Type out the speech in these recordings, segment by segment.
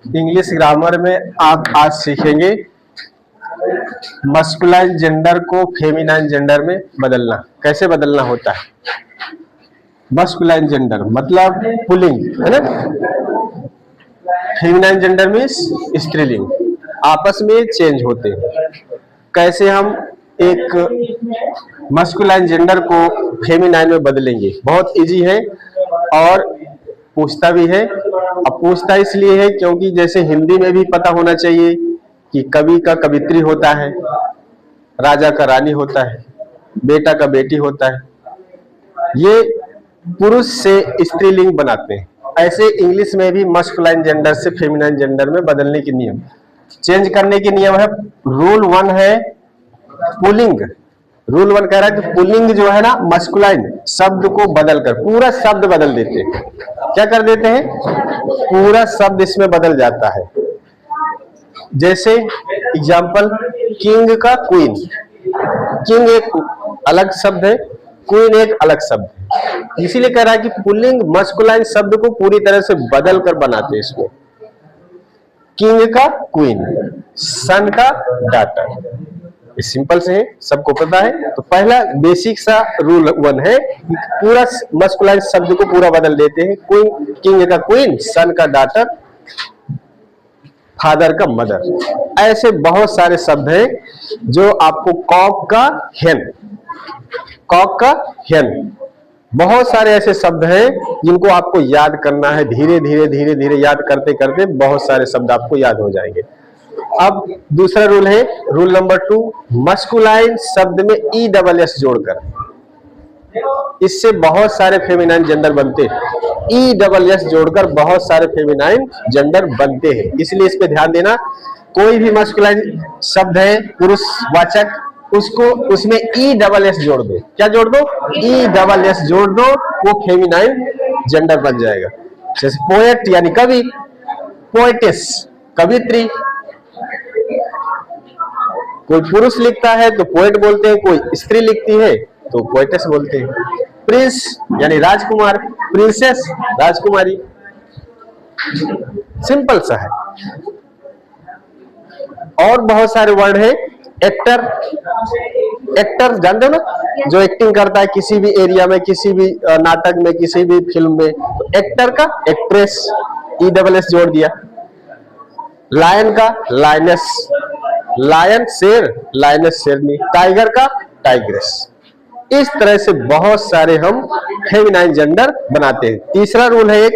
English grammar में आप आज सीखेंगे मस्कुलाइन जेंडर को फेमिनाइन जेंडर में बदलना, कैसे बदलना होता है। मस्कुलाइन जेंडर मतलब पुल्लिंग है ना, फेमिनाइन जेंडर मीन्स स्त्रीलिंग, आपस में चेंज होते हैं। कैसे हम एक मस्कुलाइन जेंडर को फेमिनाइन में बदलेंगे, बहुत इजी है और पूछता भी है। अब पूछता इसलिए है क्योंकि जैसे हिंदी में भी पता होना चाहिए कि कवि का कवित्री होता है, राजा का रानी होता है, बेटा का बेटी होता है, ये पुरुष से स्त्रीलिंग बनाते हैं। ऐसे इंग्लिश में भी मस्कुलाइन जेंडर से फेमिनाइन जेंडर में बदलने के नियम, चेंज करने के नियम है। रूल 1 है पुल्लिंग। रूल 1 कह रहा है कि पुल्लिंग जो है ना, मस्कुलाइन शब्द को बदलकर पूरा शब्द बदल देते हैं। क्या कर देते हैं? पूरा शब्द इसमें बदल जाता है। जैसे एग्जाम्पल, किंग का क्वीन, किंग एक अलग शब्द है, क्वीन एक अलग शब्द है, इसीलिए कह रहा है कि पुल्लिंग मस्कुलाइन शब्द को पूरी तरह से बदल कर बनाते हैं इसमें। किंग का क्वीन, सन का डॉटर, सिंपल से है, सबको पता है। तो पहला बेसिक सा रूल 1 है कि पूरा मस्कुलाइन शब्द को पूरा बदल देते हैं। क्वीन, किंग का क्वीन, सन का डॉटर, फादर का मदर। ऐसे बहुत सारे शब्द हैं जो आपको कॉक का हेन, कॉक का हेन, बहुत सारे ऐसे शब्द हैं जिनको आपको याद करना है। धीरे धीरे धीरे धीरे याद करते करते बहुत सारे शब्द आपको याद हो जाएंगे। अब दूसरा रूल है, रूल नंबर 2, मस्कुलाइन शब्द में ESS जोड़कर, इससे बहुत सारे फेमिनाइन जेंडर बनते हैं। ESS जोड़कर बहुत सारे फेमिनाइन जेंडर बनते हैं, इसलिए इस पे ध्यान देना। कोई भी मस्कुलाइन शब्द है पुरुषवाचक, उसको उसमें ESS जोड़ दो। क्या जोड़ दो? ESS जोड़ दो, वो फेमिनाइन जेंडर बन जाएगा। जैसे पोएट यानी कवि, पोएटिस कवित्री। कोई पुरुष लिखता है तो पोएट बोलते हैं, कोई स्त्री लिखती है तो पोएटिस बोलते हैं। प्रिंस यानी राजकुमार, प्रिंसेस राजकुमारी, सिंपल सा है। और बहुत सारे वर्ड है। एक्टर, एक्टर जानते हो ना, जो एक्टिंग करता है किसी भी एरिया में, किसी भी नाटक में, किसी भी फिल्म में, तो एक्टर का एक्ट्रेस, ESS जोड़ दिया। लायन का लायनेस, लायन शेर, लायनेस शेरनी, टाइगर का टाइग्रेस। इस तरह से बहुत सारे हम फेमिनाइन जेंडर बनाते हैं। तीसरा रूल है एक,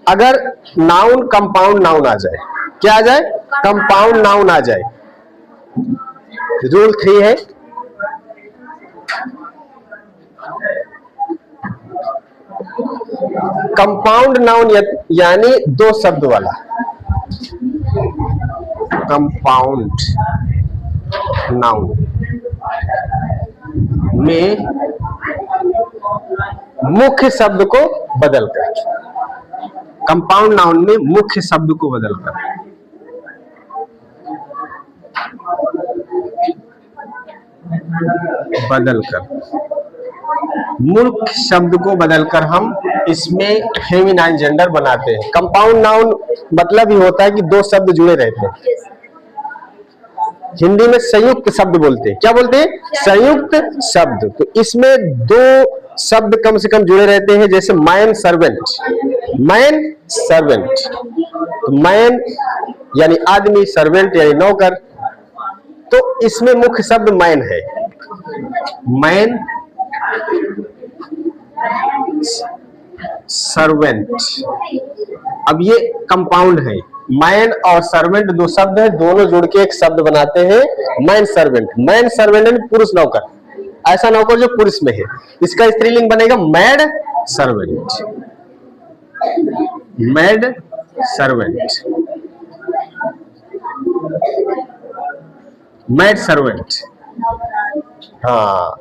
अगर नाउन कंपाउंड नाउन आ जाए, क्या आ जाए? कंपाउंड नाउन आ जाए। रूल 3 है, कंपाउंड नाउन यानी 2 शब्द वाला, कंपाउंड नाउन में मुख्य शब्द को बदलकर, कंपाउंड नाउन में मुख्य शब्द को बदलकर, मुख्य शब्द को बदलकर हम इसमें फेमिनाइन जेंडर बनाते हैं। कंपाउंड नाउन मतलब ही होता है कि 2 शब्द जुड़े रहते हैं। हिंदी में संयुक्त शब्द बोलते हैं। क्या बोलते हैं? संयुक्त शब्द। तो इसमें 2 शब्द कम से कम जुड़े रहते हैं, जैसे मैन सर्वेंट, मैन सर्वेंट, तो मैन यानी आदमी, सर्वेंट यानी नौकर, तो इसमें मुख्य शब्द मैन है। मैन सर्वेंट, अब ये कंपाउंड है। मैन और सर्वेंट 2 शब्द है, दोनों जुड़ के एक शब्द बनाते हैं मैन सर्वेंट। मैन सर्वेंट यानी पुरुष नौकर, ऐसा नौकर जो पुरुष में है, इसका स्त्रीलिंग बनेगा mad servant, mad servant, mad servant. हाँ,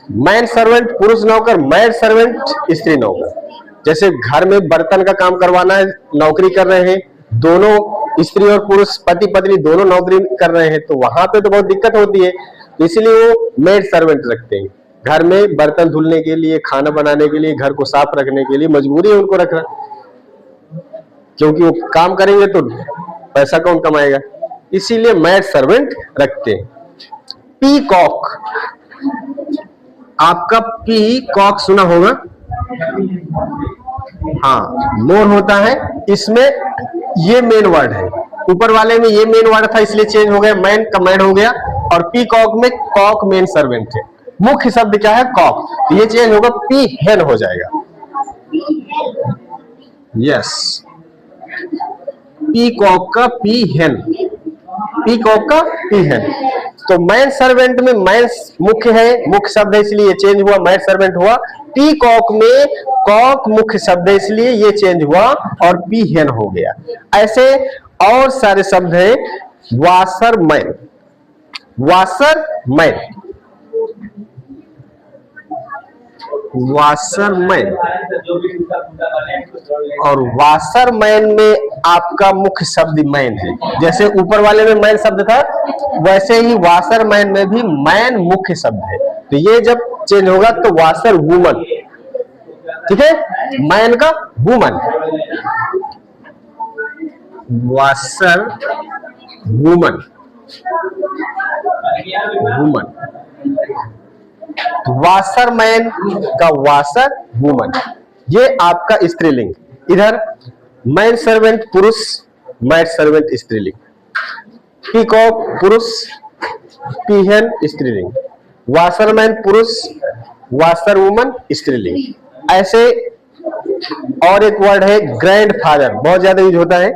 मैन सर्वेंट पुरुष नौकर, मैड सर्वेंट स्त्री नौकर। जैसे घर में बर्तन का काम करवाना है, नौकरी कर रहे हैं, दोनों स्त्री और पुरुष, पति पत्नी दोनों नौकरी कर रहे हैं, तो वहां पे तो बहुत दिक्कत होती है, तो इसलिए वो मेड सर्वेंट रखते हैं। घर में बर्तन धुलने के लिए, खाना बनाने के लिए, घर को साफ रखने के लिए मजबूरी है उनको रखना। क्योंकि वो काम करेंगे तो पैसा कौन कमाएगा, इसीलिए मैड सर्वेंट रखते हैं। पीकॉक, आपका पीकॉक सुना होगा, हाँ मोर होता है, इसमें ये मेन वर्ड है, ऊपर वाले में ये मेन वर्ड था इसलिए चेंज हो गया, मैन का मैड हो गया, और पीकॉक में कॉक मेन सर्वेंट है। मुख्य शब्द क्या है, कॉक, तो ये चेंज होगा, पी हेन हो जाएगा। यस, पीकॉक का पी हेन, पीकॉक का पी हेन। तो मैन सर्वेंट में मैन मुख्य है, मुख्य शब्द है इसलिए ये चेंज हुआ, मैन सर्वेंट हुआ। पीकॉक में कॉक मुख्य शब्द है इसलिए ये चेंज हुआ और पी हेन हो गया। ऐसे और सारे शब्द है, वाशरमैन, वाशरमैन, वाशरमैन, और वाशरमैन में आपका मुख्य शब्द मैन है। जैसे ऊपर वाले में मैन शब्द था, वैसे ही वाशरमैन में भी मैन मुख्य शब्द है। तो ये जब चेंज होगा तो वाशर वुमन, ठीक है, मैन का woman, washer woman, woman, washerman का वाशर वुमन, ये आपका स्त्रीलिंग। इधर मैन सर्वेंट पुरुष, मैड सर्वेंट स्त्रीलिंग, पीकॉक पुरुष, पीहेन स्त्रीलिंग, वाशरमैन पुरुष, वाशर वुमन स्त्रीलिंग। ऐसे और एक वर्ड है ग्रैंडफादर, बहुत ज्यादा यूज होता है।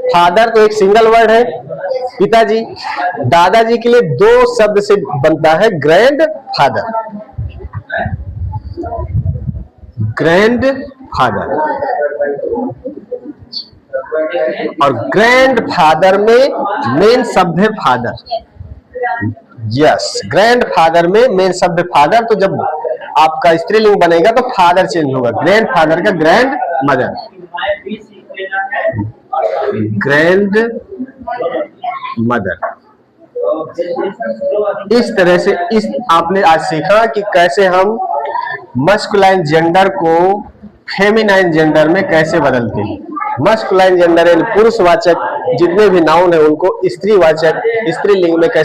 फादर तो एक सिंगल वर्ड है, पिताजी, दादाजी के लिए दो शब्द से बनता है ग्रैंड फादर, ग्रैंड फादर, और ग्रैंड फादर में मेन शब्द है फादर। यस, ग्रैंड फादर में मेन शब्द फादर, तो जब आपका स्त्रीलिंग बनेगा तो फादर चेंज होगा, ग्रैंड फादर का ग्रैंड मदर, ग्रैंड मदर। इस तरह से इस आपने आज सीखा कि कैसे हम मस्कुलाइन जेंडर को फेमिनाइन जेंडर में कैसे बदलते हैं। मस्कुलाइन जेंडर यानी पुरुषवाचक जितने भी नाउन है उनको स्त्रीवाचक स्त्रीलिंग में कैसे